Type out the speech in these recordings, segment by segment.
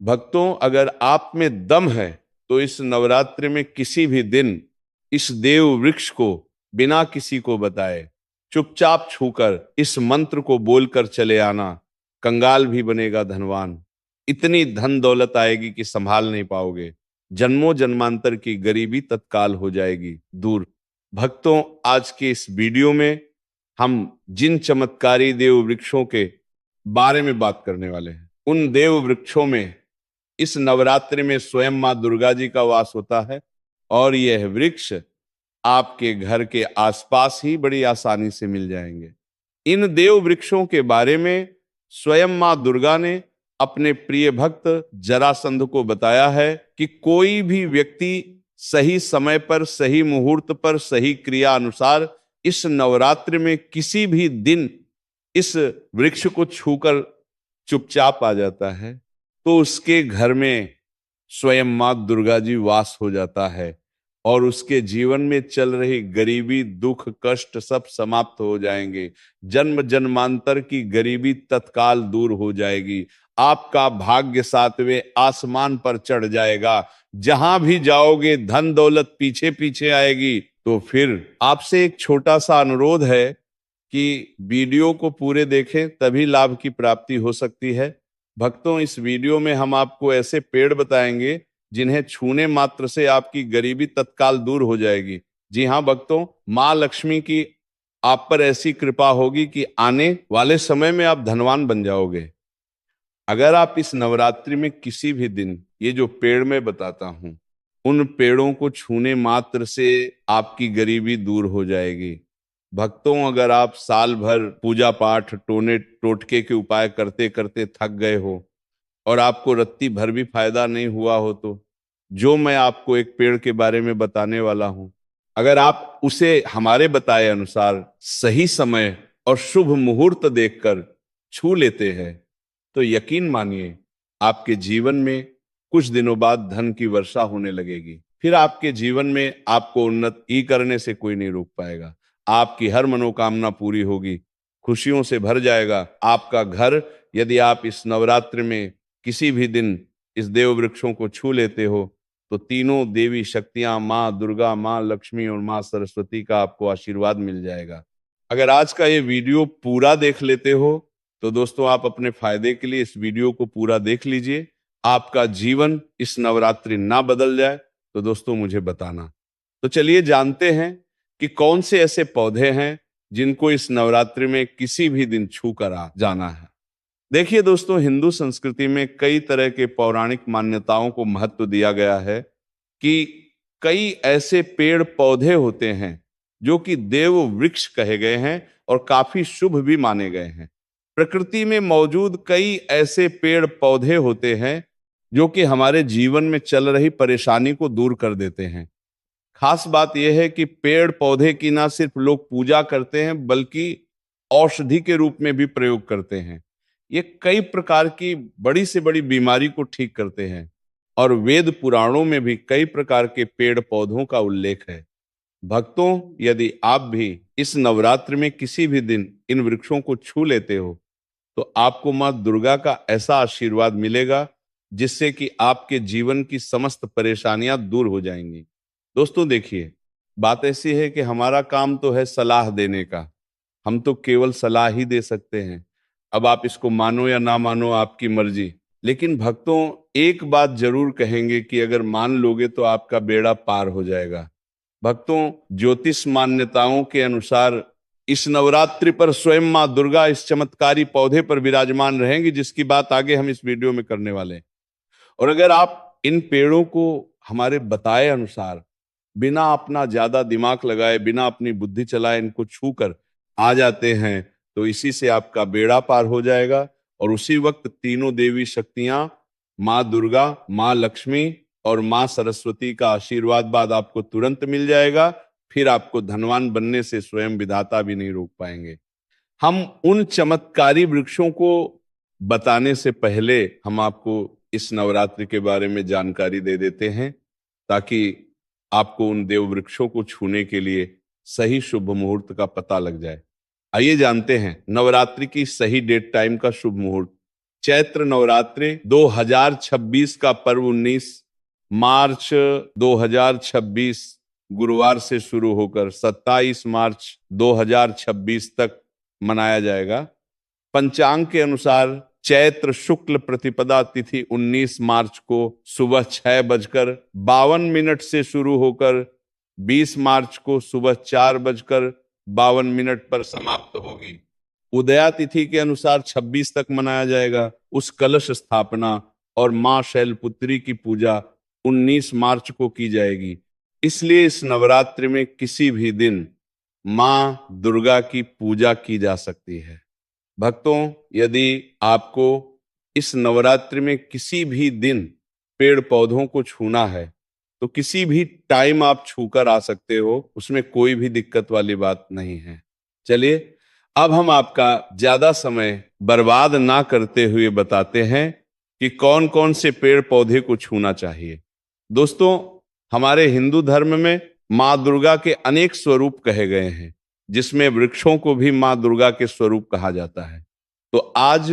भक्तों, अगर आप में दम है तो इस नवरात्रि में किसी भी दिन इस देव वृक्ष को बिना किसी को बताए चुपचाप छूकर इस मंत्र को बोलकर चले आना। कंगाल भी बनेगा धनवान। इतनी धन दौलत आएगी कि संभाल नहीं पाओगे। जन्मों जन्मांतर की गरीबी तत्काल हो जाएगी दूर। भक्तों, आज के इस वीडियो में हम जिन चमत्कारी देव वृक्षों के बारे में बात करने वाले हैं, उन देव वृक्षों में इस नवरात्रि में स्वयं मां दुर्गा जी का वास होता है। और यह वृक्ष आपके घर के आसपास ही बड़ी आसानी से मिल जाएंगे। इन देव वृक्षों के बारे में स्वयं मां दुर्गा ने अपने प्रिय भक्त जरासंध को बताया है कि कोई भी व्यक्ति सही समय पर, सही मुहूर्त पर, सही क्रिया अनुसार इस नवरात्रि में किसी भी दिन इस वृक्ष को छूकर चुपचाप आ जाता है तो उसके घर में स्वयं मां दुर्गा जी वास हो जाता है और उसके जीवन में चल रही गरीबी, दुख, कष्ट सब समाप्त हो जाएंगे। जन्म जन्मांतर की गरीबी तत्काल दूर हो जाएगी। आपका भाग्य सातवें आसमान पर चढ़ जाएगा। जहां भी जाओगे धन दौलत पीछे पीछे आएगी। तो फिर आपसे एक छोटा सा अनुरोध है कि वीडियो को पूरे देखें, तभी लाभ की प्राप्ति हो सकती है। भक्तों, इस वीडियो में हम आपको ऐसे पेड़ बताएंगे जिन्हें छूने मात्र से आपकी गरीबी तत्काल दूर हो जाएगी। जी हाँ भक्तों, माँ लक्ष्मी की आप पर ऐसी कृपा होगी कि आने वाले समय में आप धनवान बन जाओगे। अगर आप इस नवरात्रि में किसी भी दिन ये जो पेड़ मैं बताता हूं, उन पेड़ों को छूने मात्र से आपकी गरीबी दूर हो जाएगी। भक्तों, अगर आप साल भर पूजा पाठ, टोने टोटके के उपाय करते करते थक गए हो और आपको रत्ती भर भी फायदा नहीं हुआ हो, तो जो मैं आपको एक पेड़ के बारे में बताने वाला हूं, अगर आप उसे हमारे बताए अनुसार सही समय और शुभ मुहूर्त देखकर छू लेते हैं तो यकीन मानिए आपके जीवन में कुछ दिनों बाद धन की वर्षा होने लगेगी। फिर आपके जीवन में आपको उन्नति करने से कोई नहीं रोक पाएगा। आपकी हर मनोकामना पूरी होगी, खुशियों से भर जाएगा आपका घर। यदि आप इस नवरात्रि में किसी भी दिन इस देव वृक्षों को छू लेते हो तो तीनों देवी शक्तियां, माँ दुर्गा, माँ लक्ष्मी और माँ सरस्वती का आपको आशीर्वाद मिल जाएगा। अगर आज का ये वीडियो पूरा देख लेते हो तो दोस्तों, आप अपने फायदे के लिए इस वीडियो को पूरा देख लीजिए। आपका जीवन इस नवरात्रि ना बदल जाए तो दोस्तों मुझे बताना। तो चलिए जानते हैं कि कौन से ऐसे पौधे हैं जिनको इस नवरात्रि में किसी भी दिन छू कर आ जाना है। देखिए दोस्तों, हिंदू संस्कृति में कई तरह के पौराणिक मान्यताओं को महत्व दिया गया है कि कई ऐसे पेड़ पौधे होते हैं जो कि देव वृक्ष कहे गए हैं और काफी शुभ भी माने गए हैं। प्रकृति में मौजूद कई ऐसे पेड़ पौधे होते हैं जो कि हमारे जीवन में चल रही परेशानी को दूर कर देते हैं। खास बात यह है कि पेड़ पौधे की ना सिर्फ लोग पूजा करते हैं बल्कि औषधि के रूप में भी प्रयोग करते हैं। ये कई प्रकार की बड़ी से बड़ी बीमारी को ठीक करते हैं और वेद पुराणों में भी कई प्रकार के पेड़ पौधों का उल्लेख है। भक्तों, यदि आप भी इस नवरात्र में किसी भी दिन इन वृक्षों को छू लेते हो तो आपको मां दुर्गा का ऐसा आशीर्वाद मिलेगा जिससे कि आपके जीवन की समस्त परेशानियां दूर हो जाएंगी। दोस्तों देखिए, बात ऐसी है कि हमारा काम तो है सलाह देने का। हम तो केवल सलाह ही दे सकते हैं। अब आप इसको मानो या ना मानो, आपकी मर्जी। लेकिन भक्तों, एक बात जरूर कहेंगे कि अगर मान लोगे तो आपका बेड़ा पार हो जाएगा। भक्तों, ज्योतिष मान्यताओं के अनुसार इस नवरात्रि पर स्वयं मां दुर्गा इस चमत्कारी पौधे पर विराजमान रहेंगी, जिसकी बात आगे हम इस वीडियो में करने वाले हैं। और अगर आप इन पेड़ों को हमारे बताए अनुसार बिना अपना ज्यादा दिमाग लगाए, बिना अपनी बुद्धि चलाए इनको छू कर आ जाते हैं तो इसी से आपका बेड़ा पार हो जाएगा। और उसी वक्त तीनों देवी शक्तियां, माँ दुर्गा, माँ लक्ष्मी और माँ सरस्वती का आशीर्वाद बाद आपको तुरंत मिल जाएगा। फिर आपको धनवान बनने से स्वयं विधाता भी नहीं रोक पाएंगे। हम उन चमत्कारी वृक्षों को बताने से पहले हम आपको इस नवरात्रि के बारे में जानकारी दे देते हैं ताकि आपको उन देव वृक्षों को छूने के लिए सही शुभ मुहूर्त का पता लग जाए। आइए जानते हैं नवरात्रि की सही डेट टाइम का शुभ मुहूर्त। चैत्र नवरात्रि 2026 का पर्व 19 मार्च 2026 गुरुवार से शुरू होकर 27 मार्च 2026 तक मनाया जाएगा। पंचांग के अनुसार चैत्र शुक्ल प्रतिपदा तिथि 19 मार्च को सुबह 6:52 से शुरू होकर 20 मार्च को सुबह 4:52 पर समाप्त होगी। उदया तिथि के अनुसार 26 तक मनाया जाएगा। उस कलश स्थापना और मां शैलपुत्री की पूजा 19 मार्च को की जाएगी। इसलिए इस नवरात्रि में किसी भी दिन मां दुर्गा की पूजा की जा सकती है। भक्तों, यदि आपको इस नवरात्रि में किसी भी दिन पेड़ पौधों को छूना है तो किसी भी टाइम आप छूकर आ सकते हो, उसमें कोई भी दिक्कत वाली बात नहीं है। चलिए अब हम आपका ज्यादा समय बर्बाद ना करते हुए बताते हैं कि कौन कौन से पेड़ पौधे को छूना चाहिए। दोस्तों, हमारे हिंदू धर्म में मां दुर्गा के अनेक स्वरूप कहे गए हैं, जिसमें वृक्षों को भी मां दुर्गा के स्वरूप कहा जाता है। तो आज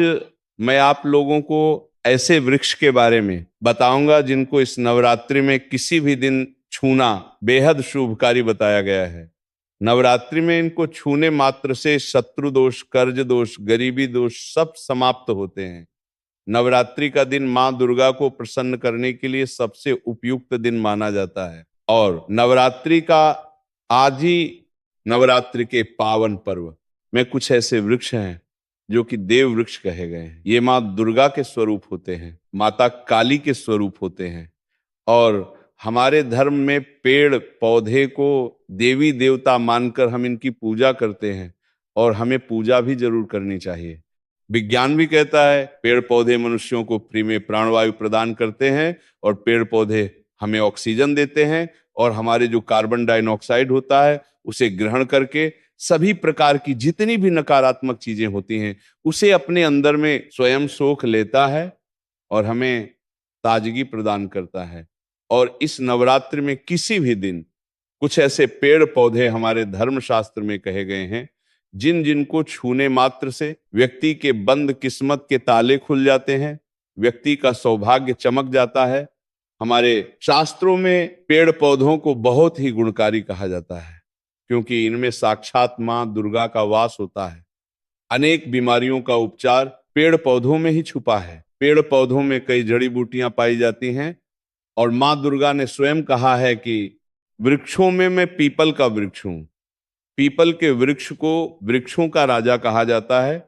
मैं आप लोगों को ऐसे वृक्ष के बारे में बताऊंगा जिनको इस नवरात्रि में किसी भी दिन छूना बेहद शुभकारी बताया गया है। नवरात्रि में इनको छूने मात्र से शत्रु दोष, कर्ज दोष, गरीबी दोष सब समाप्त होते हैं। नवरात्रि का दिन मां दुर्गा को प्रसन्न करने के लिए सबसे उपयुक्त दिन माना जाता है। और नवरात्रि का आज ही नवरात्रि के पावन पर्व में कुछ ऐसे वृक्ष हैं जो कि देव वृक्ष कहे गए हैं। ये मां दुर्गा के स्वरूप होते हैं, माता काली के स्वरूप होते हैं। और हमारे धर्म में पेड़ पौधे को देवी देवता मानकर हम इनकी पूजा करते हैं और हमें पूजा भी जरूर करनी चाहिए। विज्ञान भी कहता है पेड़ पौधे मनुष्यों को फ्री में प्राणवायु प्रदान करते हैं और पेड़ पौधे हमें ऑक्सीजन देते हैं और हमारे जो कार्बन डाइऑक्साइड होता है उसे ग्रहण करके सभी प्रकार की जितनी भी नकारात्मक चीजें होती हैं उसे अपने अंदर में स्वयं सोख लेता है और हमें ताजगी प्रदान करता है। और इस नवरात्रि में किसी भी दिन कुछ ऐसे पेड़ पौधे हमारे धर्म शास्त्र में कहे गए हैं जिन जिनको छूने मात्र से व्यक्ति के बंद किस्मत के ताले खुल जाते हैं, व्यक्ति का सौभाग्य चमक जाता है। हमारे शास्त्रों में पेड़ पौधों को बहुत ही गुणकारी कहा जाता है क्योंकि इनमें साक्षात मां दुर्गा का वास होता है। अनेक बीमारियों का उपचार पेड़ पौधों में ही छुपा है। पेड़ पौधों में कई जड़ी बूटियां पाई जाती हैं और मां दुर्गा ने स्वयं कहा है कि वृक्षों में मैं पीपल का वृक्ष हूं। पीपल के वृक्ष को वृक्षों का राजा कहा जाता है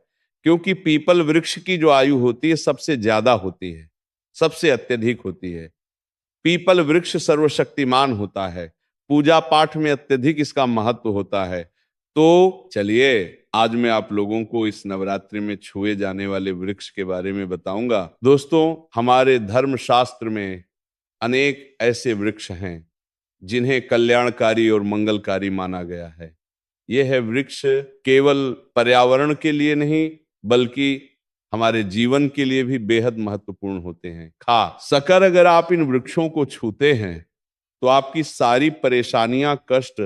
क्योंकि पीपल वृक्ष की जो आयु होती है सबसे ज्यादा होती है, सबसे अत्यधिक होती है। पीपल वृक्ष सर्वशक्तिमान होता है, पूजा पाठ में अत्यधिक इसका महत्व होता है। तो चलिए आज मैं आप लोगों को इस नवरात्रि में छुए जाने वाले वृक्ष के बारे में बताऊंगा। दोस्तों, हमारे धर्म शास्त्र में अनेक ऐसे वृक्ष हैं जिन्हें कल्याणकारी और मंगलकारी माना गया है। यह है वृक्ष केवल पर्यावरण के लिए नहीं बल्कि हमारे जीवन के लिए भी बेहद महत्वपूर्ण होते हैं। खास कर अगर आप इन वृक्षों को छूते हैं तो आपकी सारी परेशानियां, कष्ट,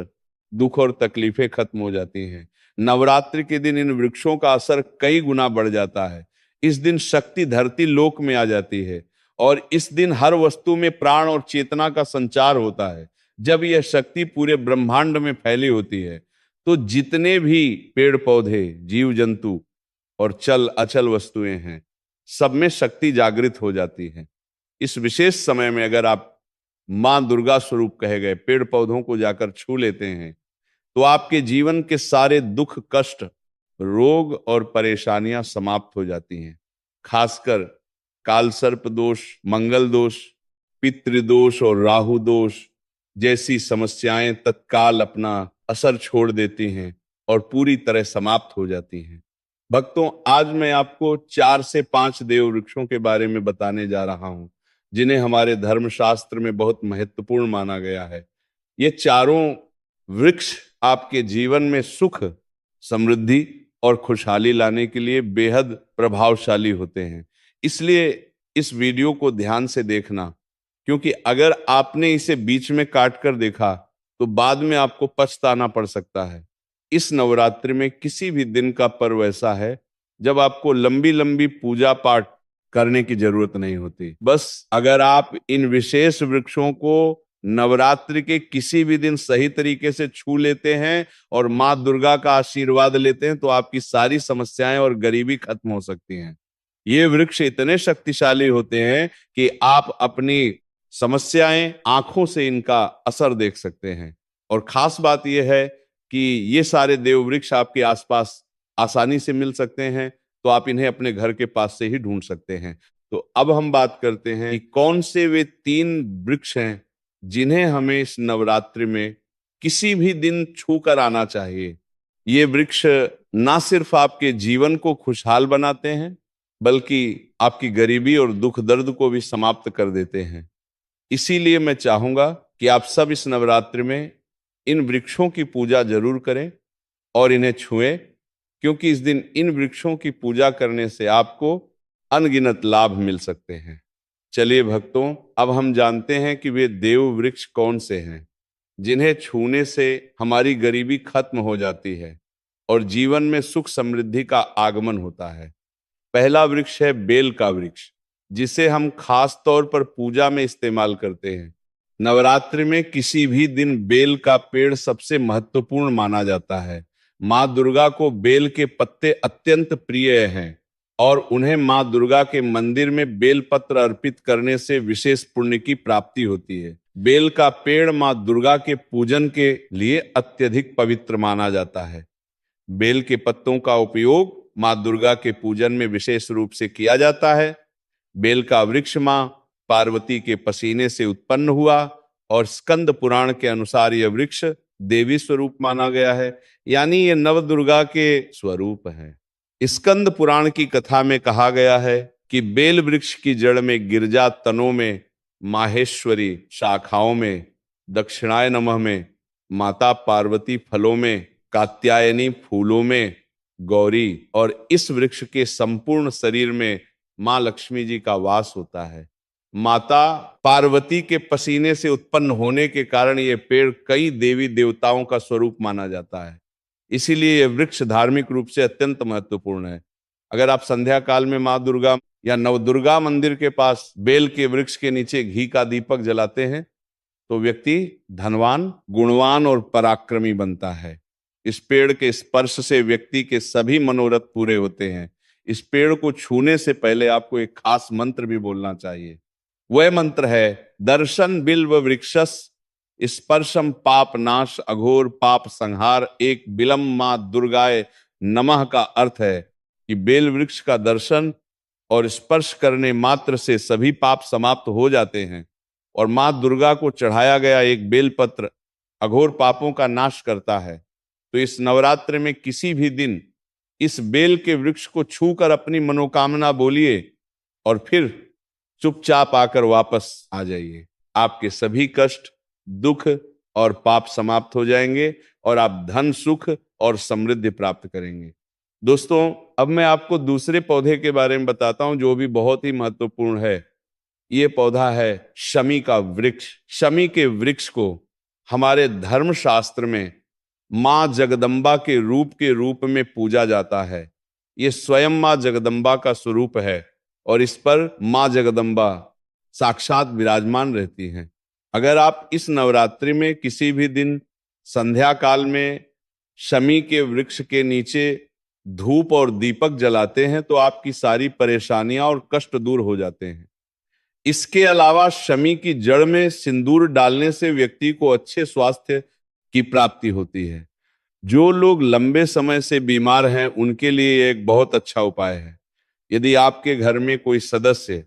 दुख और तकलीफें खत्म हो जाती हैं। नवरात्रि के दिन इन वृक्षों का असर कई गुना बढ़ जाता है। इस दिन शक्ति धरती लोक में आ जाती है और इस दिन हर वस्तु में प्राण और चेतना का संचार होता है। जब यह शक्ति पूरे ब्रह्मांड में फैली होती है तो जितने भी पेड़ पौधे, जीव जंतु और चल अचल वस्तुएं हैं सब में शक्ति जागृत हो जाती है। इस विशेष समय में अगर आप मां दुर्गा स्वरूप कहे गए पेड़ पौधों को जाकर छू लेते हैं तो आपके जीवन के सारे दुख, कष्ट, रोग और परेशानियां समाप्त हो जाती हैं। खासकर काल सर्प दोष, मंगल दोष, पितृदोष और राहु दोष जैसी समस्याएं तत्काल अपना असर छोड़ देती हैं और पूरी तरह समाप्त हो जाती हैं। भक्तों, आज मैं आपको 4 से 5 देव वृक्षों के बारे में बताने जा रहा हूं जिन्हें हमारे धर्मशास्त्र में बहुत महत्वपूर्ण माना गया है। ये चारों वृक्ष आपके जीवन में सुख, समृद्धि और खुशहाली लाने के लिए बेहद प्रभावशाली होते हैं। इसलिए इस वीडियो को ध्यान से देखना, क्योंकि अगर आपने इसे बीच में काट कर देखा तो बाद में आपको पछताना पड़ सकता है। इस नवरात्रि में किसी भी दिन का पर्व ऐसा है जब आपको लंबी लंबी पूजा पाठ करने की जरूरत नहीं होती। बस अगर आप इन विशेष वृक्षों को नवरात्रि के किसी भी दिन सही तरीके से छू लेते हैं और माँ दुर्गा का आशीर्वाद लेते हैं तो आपकी सारी समस्याएं और गरीबी खत्म हो सकती हैं। ये वृक्ष इतने शक्तिशाली होते हैं कि आप अपनी समस्याएं आंखों से इनका असर देख सकते हैं। और खास बात यह है कि ये सारे देव वृक्ष आपके आसपास आसानी से मिल सकते हैं, तो आप इन्हें अपने घर के पास से ही ढूंढ सकते हैं। तो अब हम बात करते हैं कि कौन से वे 3 वृक्ष हैं जिन्हें हमें इस नवरात्रि में किसी भी दिन छू कर आना चाहिए। ये वृक्ष ना सिर्फ आपके जीवन को खुशहाल बनाते हैं, बल्कि आपकी गरीबी और दुख दर्द को भी समाप्त कर देते हैं। इसीलिए मैं चाहूंगा कि आप सब इस नवरात्रि में इन वृक्षों की पूजा जरूर करें और इन्हें छुएं, क्योंकि इस दिन इन वृक्षों की पूजा करने से आपको अनगिनत लाभ मिल सकते हैं। चलिए भक्तों, अब हम जानते हैं कि वे देव वृक्ष कौन से हैं जिन्हें छूने से हमारी गरीबी खत्म हो जाती है और जीवन में सुख समृद्धि का आगमन होता है। पहला वृक्ष है बेल का वृक्ष, जिसे हम खास तौर पर पूजा में इस्तेमाल करते हैं। नवरात्रि में किसी भी दिन बेल का पेड़ सबसे महत्वपूर्ण माना जाता है। माँ दुर्गा को बेल के पत्ते अत्यंत प्रिय हैं और उन्हें माँ दुर्गा के मंदिर में बेल पत्र अर्पित करने से विशेष पुण्य की प्राप्ति होती है। बेल का पेड़ माँ दुर्गा के पूजन के लिए अत्यधिक पवित्र माना जाता है। बेल के पत्तों का उपयोग माँ दुर्गा के पूजन में विशेष रूप से किया जाता है। बेल का वृक्ष माँ पार्वती के पसीने से उत्पन्न हुआ और स्कंद पुराण के अनुसार यह वृक्ष देवी स्वरूप माना गया है, यानी ये नव दुर्गा के स्वरूप है। स्कंद पुराण की कथा में कहा गया है कि बेल वृक्ष की जड़ में गिरजा तनों में, माहेश्वरी शाखाओं में, दक्षिणाय नमः में, माता पार्वती फलों में, कात्यायनी फूलों में, गौरी और इस वृक्ष के संपूर्ण शरीर में मां लक्ष्मी जी का वास होता है। माता पार्वती के पसीने से उत्पन्न होने के कारण यह पेड़ कई देवी देवताओं का स्वरूप माना जाता है। इसीलिए यह वृक्ष धार्मिक रूप से अत्यंत महत्वपूर्ण है। अगर आप संध्या काल में मां दुर्गा या नवदुर्गा मंदिर के पास बेल के वृक्ष के नीचे घी का दीपक जलाते हैं तो व्यक्ति धनवान, गुणवान और पराक्रमी बनता है। इस पेड़ के स्पर्श से व्यक्ति के सभी मनोरथ पूरे होते हैं। इस पेड़ को छूने से पहले आपको एक खास मंत्र भी बोलना चाहिए। वह मंत्र है दर्शन बिल्व वृक्षस स्पर्शम पाप नाश अघोर पाप संहार एक बिलम मां दुर्गाए नमः का अर्थ है कि बेल वृक्ष का दर्शन और स्पर्श करने मात्र से सभी पाप समाप्त हो जाते हैं और मां दुर्गा को चढ़ाया गया एक बेलपत्र अघोर पापों का नाश करता है। तो इस नवरात्र में किसी भी दिन इस बेल के वृक्ष को छूकर अपनी मनोकामना बोलिए और फिर चुपचाप आकर वापस आ जाइए। आपके सभी कष्ट, दुख और पाप समाप्त हो जाएंगे और आप धन, सुख और समृद्धि प्राप्त करेंगे। दोस्तों, अब मैं आपको दूसरे पौधे के बारे में बताता हूं जो भी बहुत ही महत्वपूर्ण है। ये पौधा है शमी का वृक्ष। शमी के वृक्ष को हमारे धर्मशास्त्र में मां जगदम्बा के रूप में पूजा जाता है। ये स्वयं मां जगदम्बा का स्वरूप है और इस पर मां जगदम्बा साक्षात विराजमान रहती हैं। अगर आप इस नवरात्रि में किसी भी दिन संध्या काल में शमी के वृक्ष के नीचे धूप और दीपक जलाते हैं तो आपकी सारी परेशानियां और कष्ट दूर हो जाते हैं। इसके अलावा शमी की जड़ में सिंदूर डालने से व्यक्ति को अच्छे स्वास्थ्य की प्राप्ति होती है। जो लोग लंबे समय से बीमार हैं उनके लिए एक बहुत अच्छा उपाय है। यदि आपके घर में कोई सदस्य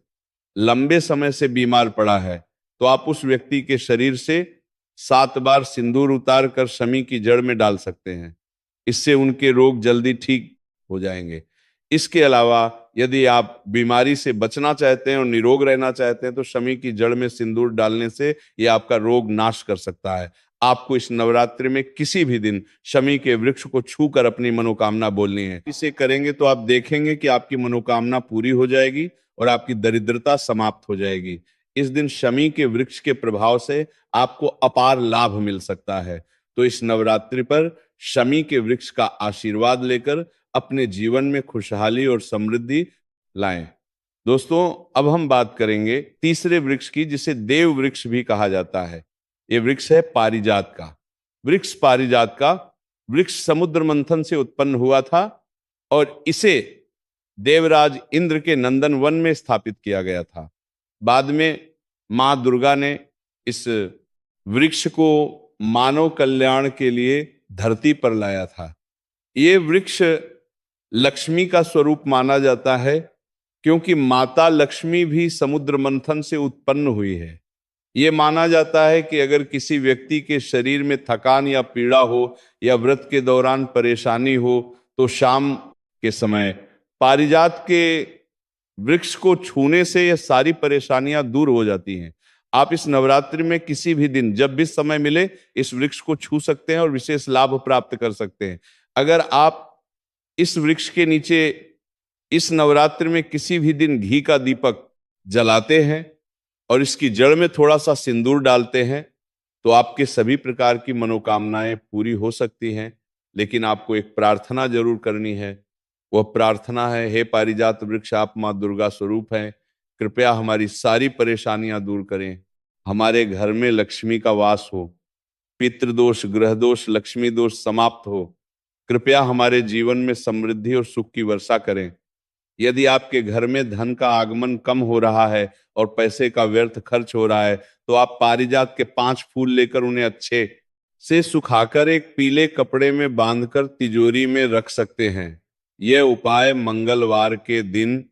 लंबे समय से बीमार पड़ा है तो आप उस व्यक्ति के शरीर से 7 बार सिंदूर उतार कर शमी की जड़ में डाल सकते हैं। इससे उनके रोग जल्दी ठीक हो जाएंगे। इसके अलावा यदि आप बीमारी से बचना चाहते हैं और निरोग रहना चाहते हैं तो शमी की जड़ में सिंदूर डालने से यह आपका रोग नाश कर सकता है। आपको इस नवरात्रि में किसी भी दिन शमी के वृक्ष को छूकर अपनी मनोकामना बोलनी है। इसे करेंगे तो आप देखेंगे कि आपकी मनोकामना पूरी हो जाएगी और आपकी दरिद्रता समाप्त हो जाएगी। इस दिन शमी के वृक्ष के प्रभाव से आपको अपार लाभ मिल सकता है। तो इस नवरात्रि पर शमी के वृक्ष का आशीर्वाद लेकर अपने जीवन में खुशहाली और समृद्धि लाएं। दोस्तों, अब हम बात करेंगे तीसरे वृक्ष की, जिसे देव वृक्ष भी कहा जाता है। ये वृक्ष है पारिजात का। वृक्ष पारिजात का वृक्ष समुद्र मंथन से उत्पन्न हुआ था और इसे देवराज इंद्र के नंदन वन में स्थापित किया गया था। बाद में मां दुर्गा ने इस वृक्ष को मानव कल्याण के लिए धरती पर लाया था। ये वृक्ष लक्ष्मी का स्वरूप माना जाता है, क्योंकि माता लक्ष्मी भी समुद्र मंथन से उत्पन्न हुई है। ये माना जाता है कि अगर किसी व्यक्ति के शरीर में थकान या पीड़ा हो या व्रत के दौरान परेशानी हो, तो शाम के समय पारिजात के वृक्ष को छूने से यह सारी परेशानियां दूर हो जाती हैं। आप इस नवरात्रि में किसी भी दिन जब भी समय मिले इस वृक्ष को छू सकते हैं और विशेष लाभ प्राप्त कर सकते हैं। अगर आप इस वृक्ष के नीचे इस नवरात्रि में किसी भी दिन घी का दीपक जलाते हैं और इसकी जड़ में थोड़ा सा सिंदूर डालते हैं, तो आपके सभी प्रकार की मनोकामनाएं पूरी हो सकती हैं। लेकिन आपको एक प्रार्थना जरूर करनी है। वह प्रार्थना है, हे पारिजात वृक्ष, आप माँ दुर्गा स्वरूप हैं, कृपया हमारी सारी परेशानियां दूर करें। हमारे घर में लक्ष्मी का वास हो, पितृदोष, ग्रह दोष, लक्ष्मी दोष समाप्त हो। कृपया हमारे जीवन में समृद्धि और सुख की वर्षा करें। यदि आपके घर में धन का आगमन कम हो रहा है और पैसे का व्यर्थ खर्च हो रहा है, तो आप पारिजात के 5 फूल लेकर उन्हें अच्छे से सुखाकर एक पीले कपड़े में बांधकर तिजोरी में रख सकते हैं। यह उपाय मंगलवार के दिन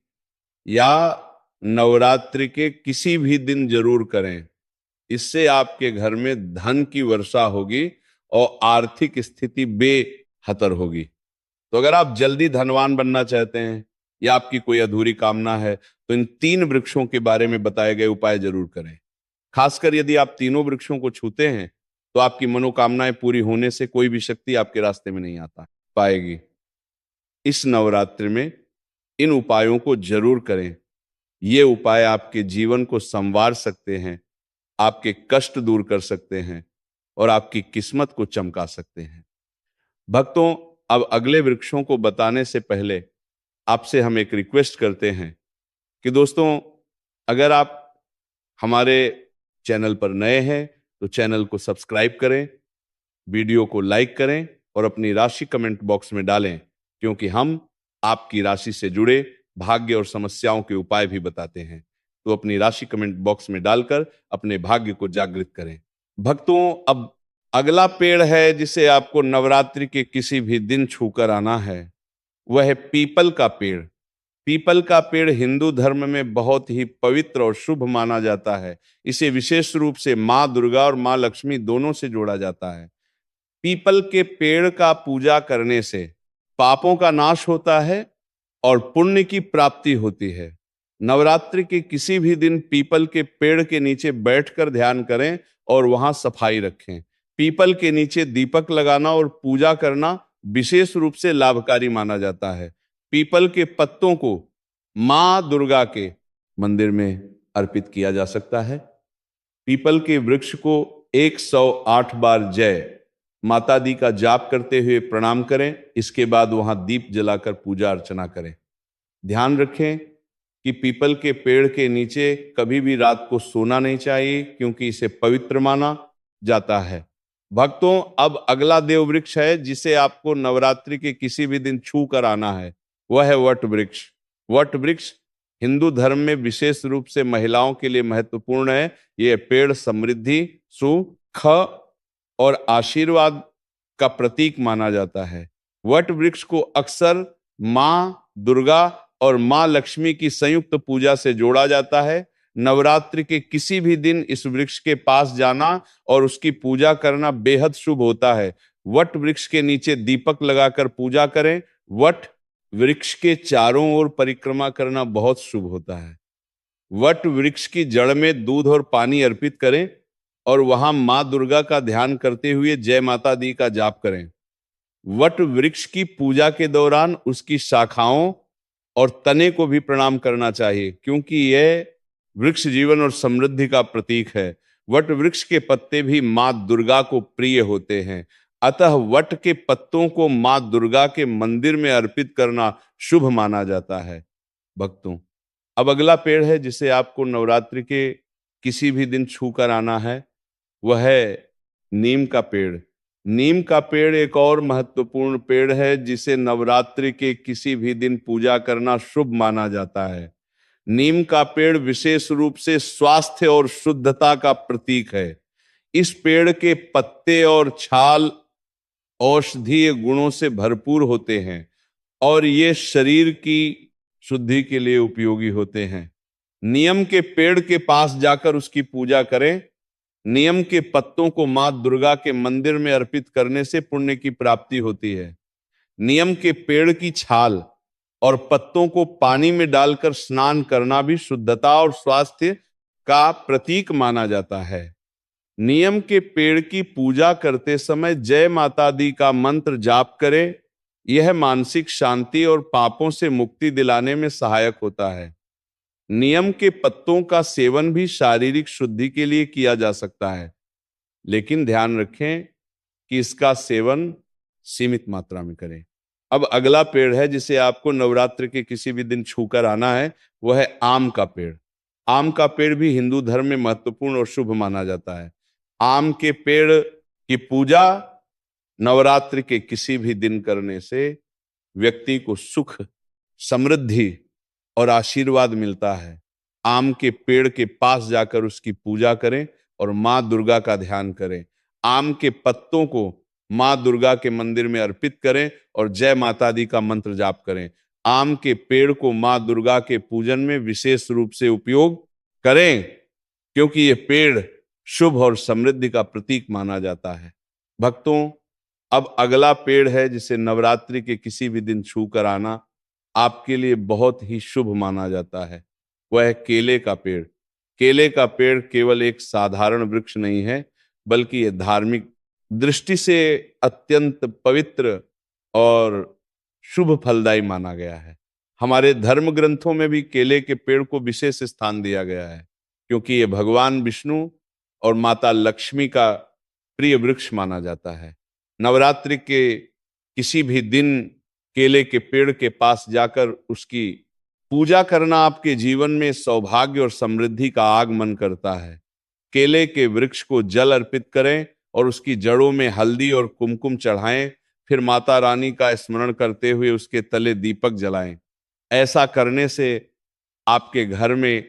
या नवरात्रि के किसी भी दिन जरूर करें। इससे आपके घर में धन की वर्षा होगी और आर्थिक स्थिति बेहतर होगी। तो अगर आप जल्दी धनवान बनना चाहते हैं या आपकी कोई अधूरी कामना है, तो इन 3 वृक्षों के बारे में बताए गए उपाय जरूर करें। खासकर यदि आप तीनों वृक्षों को छूते हैं, तो आपकी मनोकामनाएं पूरी होने से कोई भी शक्ति आपके रास्ते में नहीं आता पाएगी। इस नवरात्रि में इन उपायों को जरूर करें। ये उपाय आपके जीवन को संवार सकते हैं, आपके कष्ट दूर कर सकते हैं और आपकी किस्मत को चमका सकते हैं। भक्तों, अब अगले वृक्षों को बताने से पहले आपसे हम एक रिक्वेस्ट करते हैं कि दोस्तों, अगर आप हमारे चैनल पर नए हैं तो चैनल को सब्सक्राइब करें, वीडियो को लाइक करें और अपनी राशि कमेंट बॉक्स में डालें, क्योंकि हम आपकी राशि से जुड़े भाग्य और समस्याओं के उपाय भी बताते हैं। तो अपनी राशि कमेंट बॉक्स में डालकर अपने भाग्य को जागृत करें। भक्तों, अब अगला पेड़ है जिसे आपको नवरात्रि के किसी भी दिन छूकर आना है, वह है पीपल का पेड़। पीपल का पेड़ हिंदू धर्म में बहुत ही पवित्र और शुभ माना जाता है। इसे विशेष रूप से माँ दुर्गा और माँ लक्ष्मी दोनों से जोड़ा जाता है। पीपल के पेड़ का पूजा करने से पापों का नाश होता है और पुण्य की प्राप्ति होती है। नवरात्रि के किसी भी दिन पीपल के पेड़ के नीचे बैठकर ध्यान करें और वहां सफाई रखें। पीपल के नीचे दीपक लगाना और पूजा करना विशेष रूप से लाभकारी माना जाता है। पीपल के पत्तों को मां दुर्गा के मंदिर में अर्पित किया जा सकता है। पीपल के वृक्ष को 108 बार जय माता दी का जाप करते हुए प्रणाम करें। इसके बाद वहां दीप जलाकर पूजा अर्चना करें। ध्यान रखें कि पीपल के पेड़ के नीचे कभी भी रात को सोना नहीं चाहिए, क्योंकि इसे पवित्र माना जाता है। भक्तों, अब अगला देव वृक्ष है जिसे आपको नवरात्रि के किसी भी दिन छू कर आना है, वह है वट वृक्ष। वट वृक्ष हिंदू धर्म में विशेष रूप से महिलाओं के लिए महत्वपूर्ण है। यह पेड़ समृद्धि, सुख और आशीर्वाद का प्रतीक माना जाता है। वट वृक्ष को अक्सर मां दुर्गा और मां लक्ष्मी की संयुक्त पूजा से जोड़ा जाता है। नवरात्रि के किसी भी दिन इस वृक्ष के पास जाना और उसकी पूजा करना बेहद शुभ होता है। वट वृक्ष के नीचे दीपक लगाकर पूजा करें। वट वृक्ष के चारों ओर परिक्रमा करना बहुत शुभ होता है। वट वृक्ष की जड़ में दूध और पानी अर्पित करें और वहां मां दुर्गा का ध्यान करते हुए जय माता दी का जाप करें। वट वृक्ष की पूजा के दौरान उसकी शाखाओं और तने को भी प्रणाम करना चाहिए, क्योंकि यह वृक्ष जीवन और समृद्धि का प्रतीक है। वट वृक्ष के पत्ते भी मां दुर्गा को प्रिय होते हैं, अतः वट के पत्तों को मां दुर्गा के मंदिर में अर्पित करना शुभ माना जाता है। भक्तों, अब अगला पेड़ है जिसे आपको नवरात्रि के किसी भी दिन छू कर आना है, वह है नीम का पेड़। नीम का पेड़ एक और महत्वपूर्ण पेड़ है जिसे नवरात्रि के किसी भी दिन पूजा करना शुभ माना जाता है। नीम का पेड़ विशेष रूप से स्वास्थ्य और शुद्धता का प्रतीक है। इस पेड़ के पत्ते और छाल औषधीय गुणों से भरपूर होते हैं और ये शरीर की शुद्धि के लिए उपयोगी होते हैं। नियम के पेड़ के पास जाकर उसकी पूजा करें। नियम के पत्तों को मां दुर्गा के मंदिर में अर्पित करने से पुण्य की प्राप्ति होती है। नियम के पेड़ की छाल और पत्तों को पानी में डालकर स्नान करना भी शुद्धता और स्वास्थ्य का प्रतीक माना जाता है। नियम के पेड़ की पूजा करते समय जय माता दी का मंत्र जाप करें। यह मानसिक शांति और पापों से मुक्ति दिलाने में सहायक होता है। नियम के पत्तों का सेवन भी शारीरिक शुद्धि के लिए किया जा सकता है, लेकिन ध्यान रखें कि इसका सेवन सीमित मात्रा में करें। अब अगला पेड़ है जिसे आपको नवरात्र के किसी भी दिन छूकर आना है, वह है आम का पेड़। आम का पेड़ भी हिंदू धर्म में महत्वपूर्ण और शुभ माना जाता है। आम के पेड़ की पूजा नवरात्रि के किसी भी दिन करने से व्यक्ति को सुख, समृद्धि और आशीर्वाद मिलता है। आम के पेड़ के पास जाकर उसकी पूजा करें और मां दुर्गा का ध्यान करें। आम के पत्तों को मां दुर्गा के मंदिर में अर्पित करें और जय माता दी का मंत्र जाप करें। आम के पेड़ को मां दुर्गा के पूजन में विशेष रूप से उपयोग करें, क्योंकि ये पेड़ शुभ और समृद्धि का प्रतीक माना जाता है। भक्तों, अब अगला पेड़ है जिसे नवरात्रि के किसी भी दिन छू कर आना आपके लिए बहुत ही शुभ माना जाता है, वह है केले का पेड़। केले का पेड़ केवल एक साधारण वृक्ष नहीं है, बल्कि यह धार्मिक दृष्टि से अत्यंत पवित्र और शुभ फलदायी माना गया है। हमारे धर्म ग्रंथों में भी केले के पेड़ को विशेष स्थान दिया गया है, क्योंकि यह भगवान विष्णु और माता लक्ष्मी का प्रिय वृक्ष माना जाता है। नवरात्रि के किसी भी दिन केले के पेड़ के पास जाकर उसकी पूजा करना आपके जीवन में सौभाग्य और समृद्धि का आगमन करता है। केले के वृक्ष को जल अर्पित करें और उसकी जड़ों में हल्दी और कुमकुम चढ़ाएं। फिर माता रानी का स्मरण करते हुए उसके तले दीपक जलाएं। ऐसा करने से आपके घर में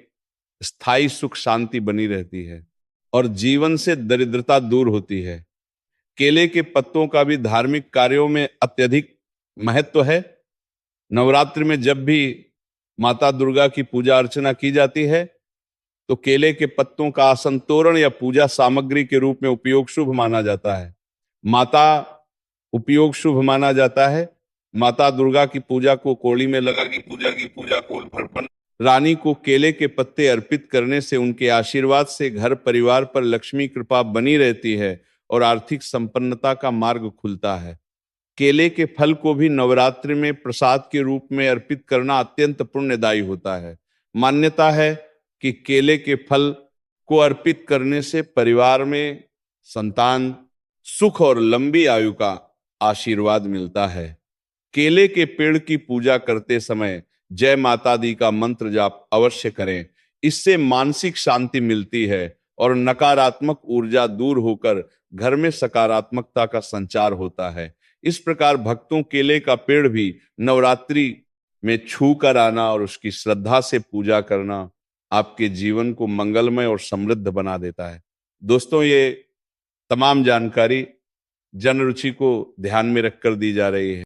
स्थायी सुख शांति बनी रहती है और जीवन से दरिद्रता दूर होती है। केले के पत्तों का भी धार्मिक कार्यों में अत्यधिक महत्व है। नवरात्रि में जब भी माता दुर्गा की पूजा अर्चना की जाती है तो केले के पत्तों का आसन तोरण या पूजा सामग्री के रूप में उपयोग शुभ माना जाता है। माता उपयोग शुभ माना जाता है। माता दुर्गा की पूजा को कोड़ी में लगा की पूजा को अर्पण। रानी को केले के पत्ते अर्पित करने से उनके आशीर्वाद से घर परिवार पर लक्ष्मी कृपा बनी रहती है और आर्थिक संपन्नता का मार्ग खुलता है। केले के फल को भी नवरात्रि में प्रसाद के रूप में अर्पित करना अत्यंत पुण्यदायी होता है। मान्यता है कि केले के फल को अर्पित करने से परिवार में संतान, सुख और लंबी आयु का आशीर्वाद मिलता है। केले के पेड़ की पूजा करते समय जय माता दी का मंत्र जाप अवश्य करें। इससे मानसिक शांति मिलती है और नकारात्मक ऊर्जा दूर होकर घर में सकारात्मकता का संचार होता है। इस प्रकार भक्तों केले का पेड़ भी नवरात्रि में छू कर आना और उसकी श्रद्धा से पूजा करना आपके जीवन को मंगलमय और समृद्ध बना देता है। दोस्तों, ये तमाम जानकारी जन रुचि को ध्यान में रखकर दी जा रही है।